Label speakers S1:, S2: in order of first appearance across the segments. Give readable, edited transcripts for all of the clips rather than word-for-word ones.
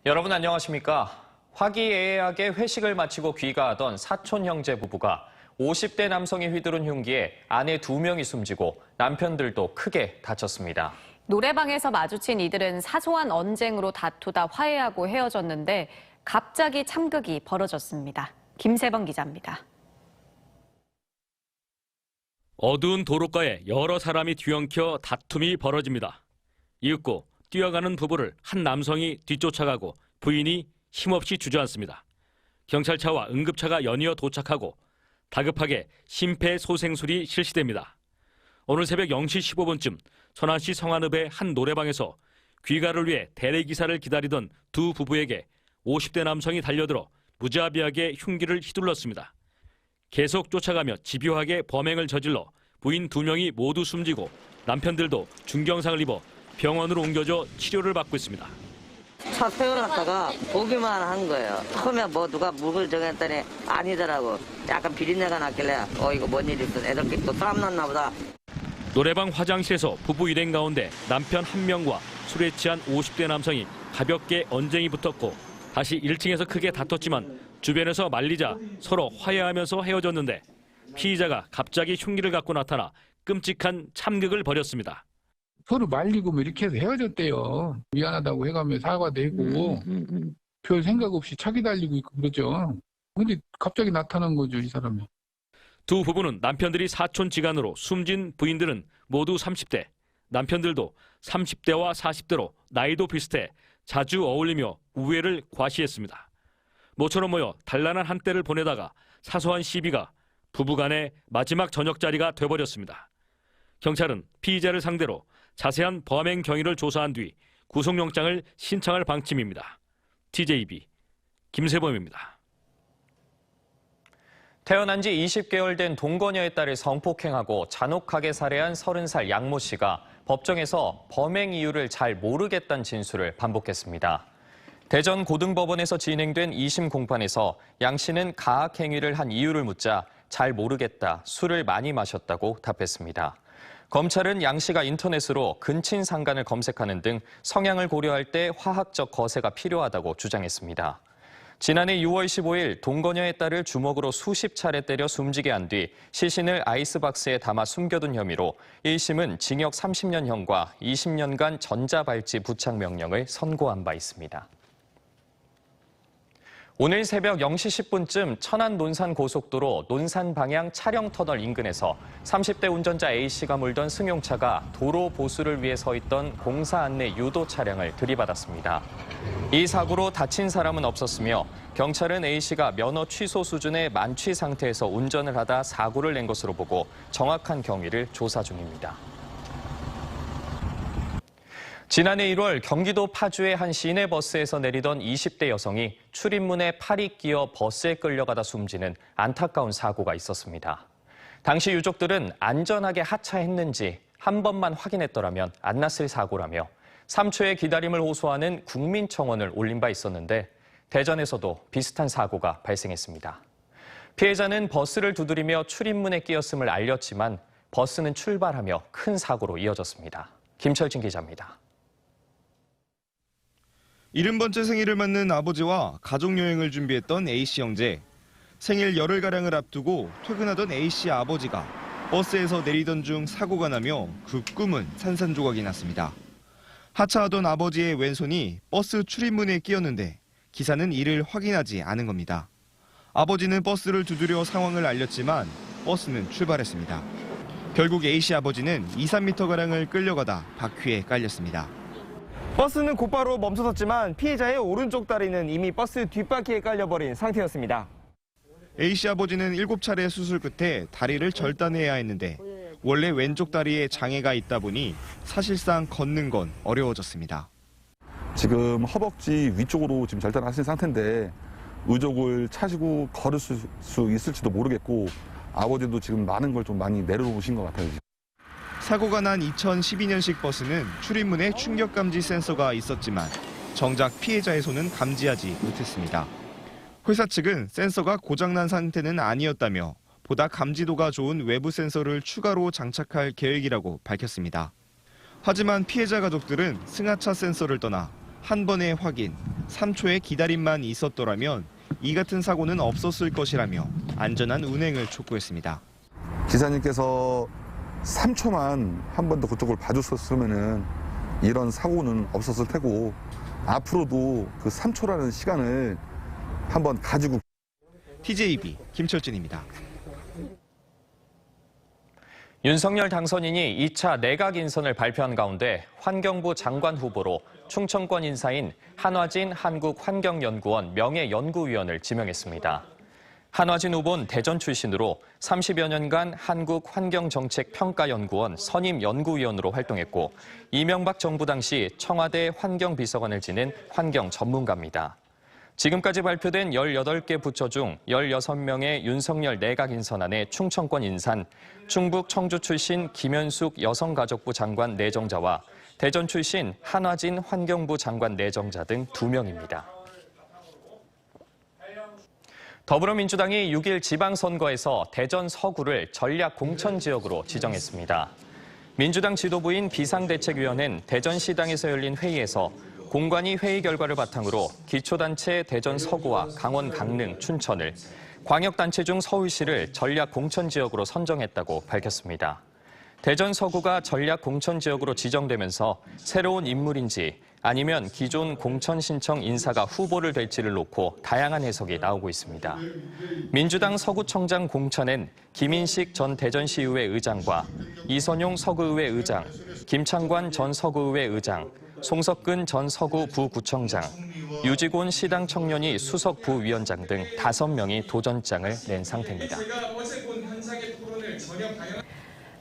S1: 여러분 안녕하십니까? 화기애애하게 회식을 마치고 귀가하던 사촌 형제 부부가 50대 남성이 휘두른 흉기에 아내 2명이 숨지고 남편들도 크게 다쳤습니다.
S2: 노래방에서 마주친 이들은 사소한 언쟁으로 다투다 화해하고 헤어졌는데 갑자기 참극이 벌어졌습니다. 김세범 기자입니다.
S3: 어두운 도로가에 여러 사람이 뒤엉켜 다툼이 벌어집니다. 이윽고 뛰어가는 부부를 한 남성이 뒤쫓아가고 부인이 힘없이 주저앉습니다. 경찰차와 응급차가 연이어 도착하고 다급하게 심폐소생술이 실시됩니다. 오늘 새벽 0시 15분쯤 천안시 성안읍의 한 노래방에서 귀가를 위해 대리기사를 기다리던 두 부부에게 50대 남성이 달려들어 무자비하게 흉기를 휘둘렀습니다. 계속 쫓아가며 집요하게 범행을 저질러 부인 2명이 모두 숨지고 남편들도 중경상을 입어 병원으로 옮겨져 치료를 받고 있습니다.
S4: 차 세워놨다가 보기만 한 거예요. 처음에 뭐 누가 묵을 정했더니 아니더라고. 약간 비린내가 났길래 이거 뭔 일 있어. 애들끼리 또 싸움 났나 보다.
S3: 노래방 화장실에서 부부 일행 가운데 남편 1명과 술에 취한 50대 남성이 가볍게 언쟁이 붙었고 다시 1층에서 크게 다퉜지만 주변에서 말리자 서로 화해하면서 헤어졌는데 피의자가 갑자기 흉기를 갖고 나타나 끔찍한 참극을 벌였습니다.
S5: 서로 말리고 뭐 이렇게 해서 헤어졌대요. 미안하다고 해가며 사과도 하고 별 생각 없이 차기 달리고 있고 그러죠. 근데 갑자기 나타난 거죠, 이 사람이.
S3: 두 부부는 남편들이 사촌지간으로 숨진 부인들은 모두 30대, 남편들도 30대와 40대로 나이도 비슷해 자주 어울리며 우애를 과시했습니다. 모처럼 모여 단란한 한때를 보내다가 사소한 시비가 부부간의 마지막 저녁자리가 돼버렸습니다. 경찰은 피의자를 상대로 자세한 범행 경위를 조사한 뒤 구속영장을 신청할 방침입니다. TJB 김세범입니다.
S1: 태어난 지 20개월 된 동거녀의 딸을 성폭행하고 잔혹하게 살해한 30살 양모 씨가 법정에서 범행 이유를 잘 모르겠다는 진술을 반복했습니다. 대전 고등법원에서 진행된 2심 공판에서 양 씨는 가학 행위를 한 이유를 묻자 잘 모르겠다, 술을 많이 마셨다고 답했습니다. 검찰은 양 씨가 인터넷으로 근친상간을 검색하는 등 성향을 고려할 때 화학적 거세가 필요하다고 주장했습니다. 지난해 6월 15일 동거녀의 딸을 주먹으로 수십 차례 때려 숨지게 한 뒤 시신을 아이스박스에 담아 숨겨둔 혐의로 1심은 징역 30년형과 20년간 전자발찌 부착 명령을 선고한 바 있습니다. 오늘 새벽 0시 10분쯤 천안 논산고속도로 논산 방향 차량터널 인근에서 30대 운전자 A씨가 몰던 승용차가 도로 보수를 위해 서 있던 공사 안내 유도 차량을 들이받았습니다. 이 사고로 다친 사람은 없었으며 경찰은 A씨가 면허 취소 수준의 만취 상태에서 운전을 하다 사고를 낸 것으로 보고 정확한 경위를 조사 중입니다. 지난해 1월 경기도 파주의 한 시내버스에서 내리던 20대 여성이 출입문에 팔이 끼어 버스에 끌려가다 숨지는 안타까운 사고가 있었습니다. 당시 유족들은 안전하게 하차했는지 한 번만 확인했더라면 안 났을 사고라며 3초의 기다림을 호소하는 국민청원을 올린 바 있었는데 대전에서도 비슷한 사고가 발생했습니다. 피해자는 버스를 두드리며 출입문에 끼었음을 알렸지만 버스는 출발하며 큰 사고로 이어졌습니다. 김철진 기자입니다.
S6: 70번째 생일을 맞는 아버지와 가족여행을 준비했던 A씨 형제. 생일 열흘가량을 앞두고 퇴근하던 A씨 아버지가 버스에서 내리던 중 사고가 나며 그 꿈은 산산조각이 났습니다. 하차하던 아버지의 왼손이 버스 출입문에 끼었는데 기사는 이를 확인하지 않은 겁니다. 아버지는 버스를 두드려 상황을 알렸지만 버스는 출발했습니다. 결국 A씨 아버지는 2, 3m가량을 끌려가다 바퀴에 깔렸습니다.
S7: 버스는 곧바로 멈춰섰지만 피해자의 오른쪽 다리는 이미 버스 뒷바퀴에 깔려버린 상태였습니다.
S6: A씨 아버지는 7차례 수술 끝에 다리를 절단해야 했는데 원래 왼쪽 다리에 장애가 있다 보니 사실상 걷는 건 어려워졌습니다.
S8: 지금 허벅지 위쪽으로 지금 절단하신 상태인데 의족을 차시고 걸을 수 있을지도 모르겠고 아버지도 지금 많은 걸 좀 많이 내려놓으신 것 같아요.
S6: 사고가 난 2012년식 버스는 출입문에 충격 감지 센서가 있었지만 정작 피해자의 손은 감지하지 못했습니다. 회사 측은 센서가 고장난 상태는 아니었다며 보다 감지도가 좋은 외부 센서를 추가로 장착할 계획이라고 밝혔습니다. 하지만 피해자 가족들은 승하차 센서를 떠나 한 번의 확인, 3초의 기다림만 있었더라면 이 같은 사고는 없었을 것이라며 안전한 운행을 촉구했습니다.
S8: 기사님께서 3초만 한 번 더 그쪽을 봐줬었으면은 이런 사고는 없었을 테고 앞으로도 그 3초라는 시간을 한번 가지고.
S6: TJB 김철진입니다.
S1: 윤석열 당선인이 2차 내각 인선을 발표한 가운데 환경부 장관 후보로 충청권 인사인 한화진 한국환경연구원 명예연구위원을 지명했습니다. 한화진 후보는 대전 출신으로 30여 년간 한국환경정책평가연구원 선임연구위원으로 활동했고 이명박 정부 당시 청와대 환경비서관을 지낸 환경 전문가입니다. 지금까지 발표된 18개 부처 중 16명의 윤석열 내각 인선안에 충청권 인산, 충북 청주 출신 김현숙 여성가족부 장관 내정자와 대전 출신 한화진 환경부 장관 내정자 등 2명입니다. 더불어민주당이 6일 지방선거에서 대전 서구를 전략 공천 지역으로 지정했습니다. 민주당 지도부인 비상대책위원회는 대전시당에서 열린 회의에서 공관위 회의 결과를 바탕으로 기초단체 대전 서구와 강원 강릉, 춘천을, 광역단체 중 서울시를 전략 공천 지역으로 선정했다고 밝혔습니다. 대전 서구가 전략 공천 지역으로 지정되면서 새로운 인물인지 아니면 기존 공천 신청 인사가 후보를 될지를 놓고 다양한 해석이 나오고 있습니다. 민주당 서구청장 공천엔 김인식 전 대전시의회 의장과 이선용 서구의회 의장, 김창관 전 서구의회 의장, 송석근 전 서구 부구청장, 유지곤 시당 청년이 수석 부위원장 등 5명이 도전장을 낸 상태입니다.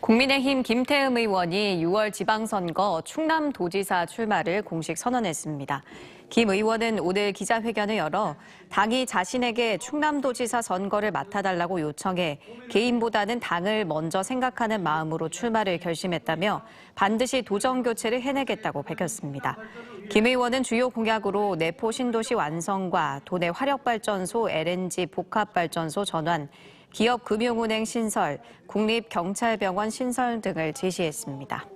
S2: 국민의힘 김태흠 의원이 6월 지방선거 충남도지사 출마를 공식 선언했습니다. 김 의원은 오늘 기자회견을 열어 당이 자신에게 충남도지사 선거를 맡아달라고 요청해 개인보다는 당을 먼저 생각하는 마음으로 출마를 결심했다며 반드시 도정교체를 해내겠다고 밝혔습니다. 김 의원은 주요 공약으로 내포 신도시 완성과 도내 화력발전소 LNG 복합발전소 전환, 기업금융은행 신설, 국립경찰병원 신설 등을 제시했습니다.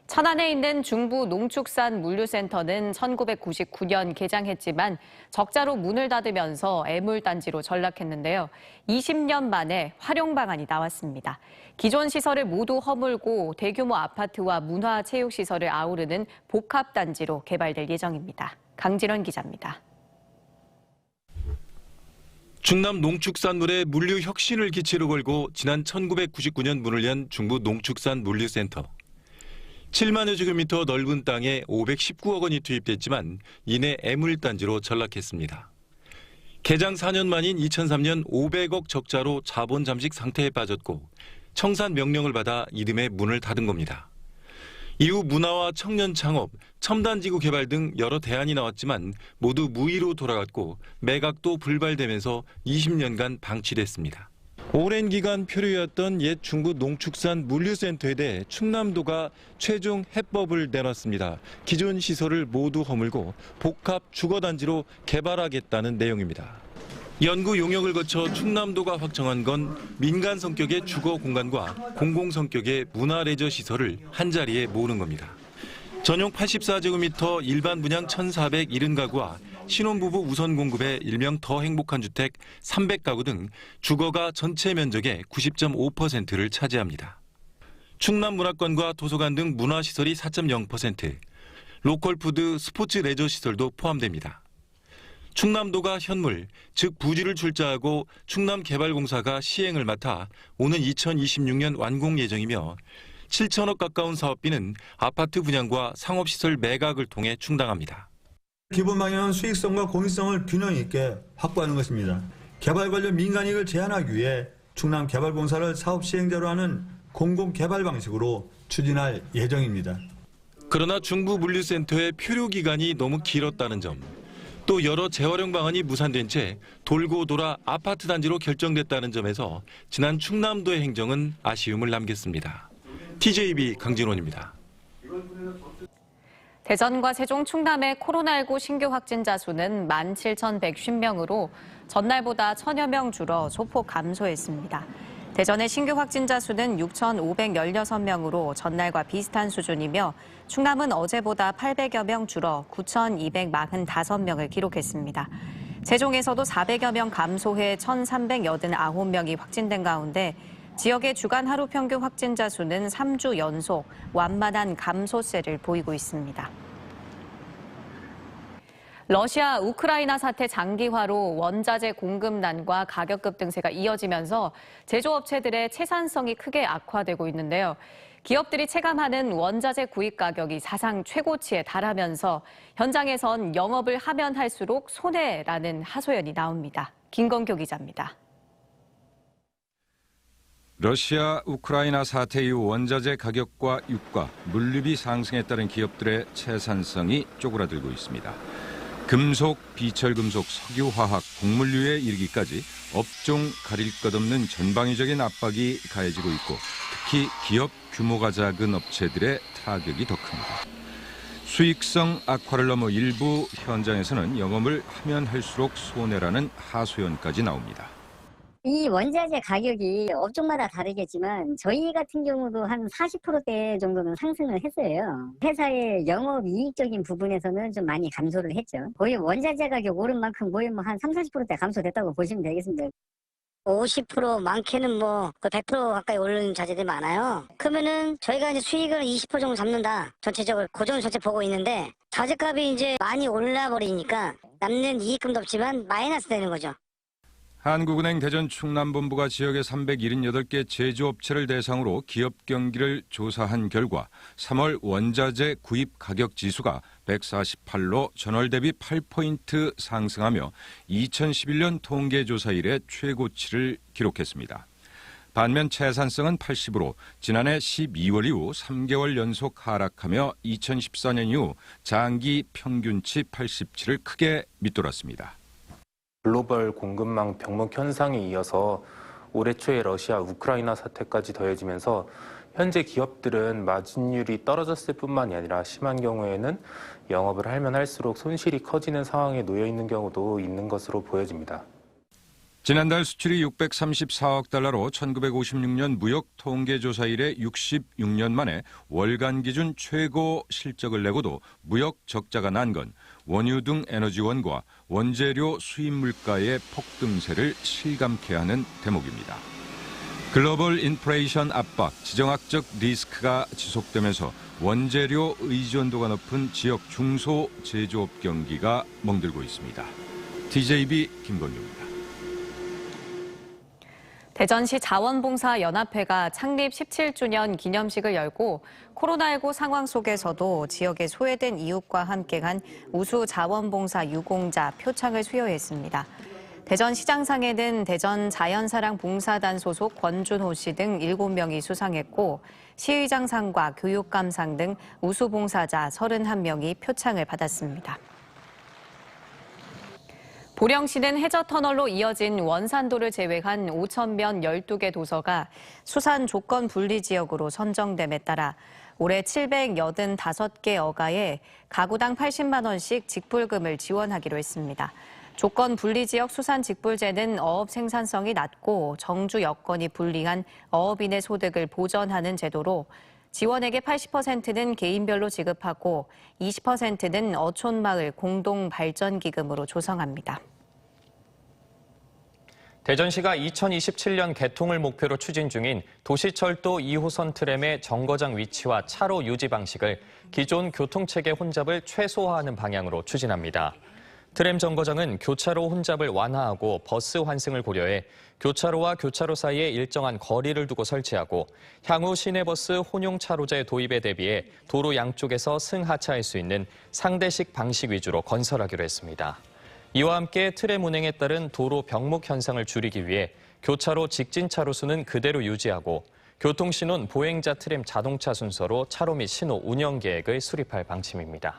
S2: 천안에 있는 중부 농축산 물류센터는 1999년 개장했지만 적자로 문을 닫으면서 애물단지로 전락했는데요. 20년 만에 활용 방안이 나왔습니다. 기존 시설을 모두 허물고 대규모 아파트와 문화체육시설을 아우르는 복합단지로 개발될 예정입니다. 강진원 기자입니다.
S9: 충남 농축산물의 물류 혁신을 기치로 걸고 지난 1999년 문을 연 중부 농축산 물류센터. 7만여 제곱미터 넓은 땅에 519억 원이 투입됐지만 이내 애물단지로 전락했습니다. 개장 4년 만인 2003년 500억 적자로 자본 잠식 상태에 빠졌고 청산 명령을 받아 이듬해 문을 닫은 겁니다. 이후 문화와 청년 창업, 첨단지구 개발 등 여러 대안이 나왔지만 모두 무의로 돌아갔고 매각도 불발되면서 20년간 방치됐습니다. 오랜 기간 표류였던 옛 중부 농축산 물류센터에 대해 충남도가 최종 해법을 내놨습니다. 기존 시설을 모두 허물고 복합 주거단지로 개발하겠다는 내용입니다. 연구 용역을 거쳐 충남도가 확정한 건 민간 성격의 주거 공간과 공공 성격의 문화 레저 시설을 한자리에 모으는 겁니다. 전용 84제곱미터 일반 분양 1,470가구와 신혼부부 우선 공급의 일명 더 행복한 주택 300가구 등 주거가 전체 면적의 90.5%를 차지합니다. 충남 문화권과 도서관 등 문화시설이 4.0%, 로컬푸드, 스포츠 레저 시설도 포함됩니다. 충남도가 현물, 즉 부지를 출자하고 충남개발공사가 시행을 맡아 오는 2026년 완공 예정이며 7천억 가까운 사업비는 아파트 분양과 상업시설 매각을 통해 충당합니다.
S10: 기본 방향은 수익성과 공익성을 균형 있게 확보하는 것입니다. 개발 관련 민간이익을 제한하기 위해 충남개발공사를 사업 시행자로 하는 공공개발 방식으로 추진할 예정입니다.
S9: 그러나 중부 물류센터의 표류 기간이 너무 길었다는 점, 또 여러 재활용 방안이 무산된 채 돌고 돌아 아파트 단지로 결정됐다는 점에서 지난 충남도의 행정은 아쉬움을 남겼습니다. TJB 강진원입니다.
S2: 대전과 세종, 충남의 코로나19 신규 확진자 수는 17,150명으로 전날보다 1,000여 명 줄어 소폭 감소했습니다. 대전의 신규 확진자 수는 6,516명으로 전날과 비슷한 수준이며 충남은 어제보다 800여 명 줄어 9,245명을 기록했습니다. 세종에서도 400여 명 감소해 1,389명이 확진된 가운데 지역의 주간 하루 평균 확진자 수는 3주 연속 완만한 감소세를 보이고 있습니다. 러시아 우크라이나 사태 장기화로 원자재 공급난과 가격 급등세가 이어지면서 제조업체들의 채산성이 크게 악화되고 있는데요. 기업들이 체감하는 원자재 구입 가격이 사상 최고치에 달하면서 현장에선 영업을 하면 할수록 손해라는 하소연이 나옵니다. 김건교 기자입니다.
S11: 러시아 우크라이나 사태 이후 원자재 가격과 유가, 물류비 상승에 따른 기업들의 채산성이 쪼그라들고 있습니다. 금속, 비철금속, 석유화학, 곡물류에 이르기까지 업종 가릴 것 없는 전방위적인 압박이 가해지고 있고 특히 기업 규모가 작은 업체들의 타격이 더 큽니다. 수익성 악화를 넘어 일부 현장에서는 영업을 하면 할수록 손해라는 하소연까지 나옵니다.
S12: 이 원자재 가격이 업종마다 다르겠지만 저희 같은 경우도 한 40%대 정도는 상승을 했어요. 회사의 영업이익적인 부분에서는 좀 많이 감소를 했죠. 거의 원자재 가격 오른 만큼 거의 한 30-40%대 감소됐다고 보시면 되겠습니다.
S13: 50% 많게는 뭐 100% 가까이 오르는 자재들이 많아요. 그러면은 저희가 이제 수익을 20% 정도 잡는다. 전체적으로 고정을 전체 보고 있는데 자재값이 이제 많이 올라버리니까 남는 이익금도 없지만 마이너스 되는 거죠.
S11: 한국은행 대전 충남본부가 지역의 378개 제조업체를 대상으로 기업 경기를 조사한 결과 3월 원자재 구입 가격 지수가 148로 전월 대비 8포인트 상승하며 2011년 통계조사 이래 최고치를 기록했습니다. 반면 채산성은 80으로 지난해 12월 이후 3개월 연속 하락하며 2014년 이후 장기 평균치 87을 크게 밑돌았습니다.
S14: 글로벌 공급망 병목 현상에 이어서 올해 초에 러시아 우크라이나 사태까지 더해지면서 현재 기업들은 마진율이 떨어졌을 뿐만이 아니라 심한 경우에는 영업을 하면 할수록 손실이 커지는 상황에 놓여 있는 경우도 있는 것으로 보여집니다.
S11: 지난달 수출이 634억 달러로 1956년 무역 통계조사 이래 66년 만에 월간 기준 최고 실적을 내고도 무역 적자가 난 건 원유 등 에너지원과 원재료 수입 물가의 폭등세를 실감케 하는 대목입니다. 글로벌 인플레이션 압박, 지정학적 리스크가 지속되면서 원재료 의존도가 높은 지역 중소 제조업 경기가 멍들고 있습니다. TJB 김건유입니다.
S2: 대전시 자원봉사연합회가 창립 17주년 기념식을 열고 코로나19 상황 속에서도 지역에 소외된 이웃과 함께 간 우수 자원봉사 유공자 표창을 수여했습니다. 대전시장상에는 대전 자연사랑 봉사단 소속 권준호 씨 등 7명이 수상했고 시의장상과 교육감상 등 우수 봉사자 31명이 표창을 받았습니다. 보령시는 해저터널로 이어진 원산도를 제외한 5,000면 12개 도서가 수산 조건 분리 지역으로 선정됨에 따라 올해 785개 어가에 가구당 80만 원씩 직불금을 지원하기로 했습니다. 조건 분리 지역 수산 직불제는 어업 생산성이 낮고 정주 여건이 불리한 어업인의 소득을 보전하는 제도로 지원액의 80%는 개인별로 지급하고 20%는 어촌마을 공동발전기금으로 조성합니다.
S1: 대전시가 2027년 개통을 목표로 추진 중인 도시철도 2호선 트램의 정거장 위치와 차로 유지 방식을 기존 교통체계 혼잡을 최소화하는 방향으로 추진합니다. 트램 정거장은 교차로 혼잡을 완화하고 버스 환승을 고려해 교차로와 교차로 사이에 일정한 거리를 두고 설치하고 향후 시내버스 혼용 차로제 도입에 대비해 도로 양쪽에서 승하차할 수 있는 상대식 방식 위주로 건설하기로 했습니다. 이와 함께 트램 운행에 따른 도로 병목 현상을 줄이기 위해 교차로 직진 차로수는 그대로 유지하고 교통신호는 보행자 트램 자동차 순서로 차로 및 신호 운영 계획을 수립할 방침입니다.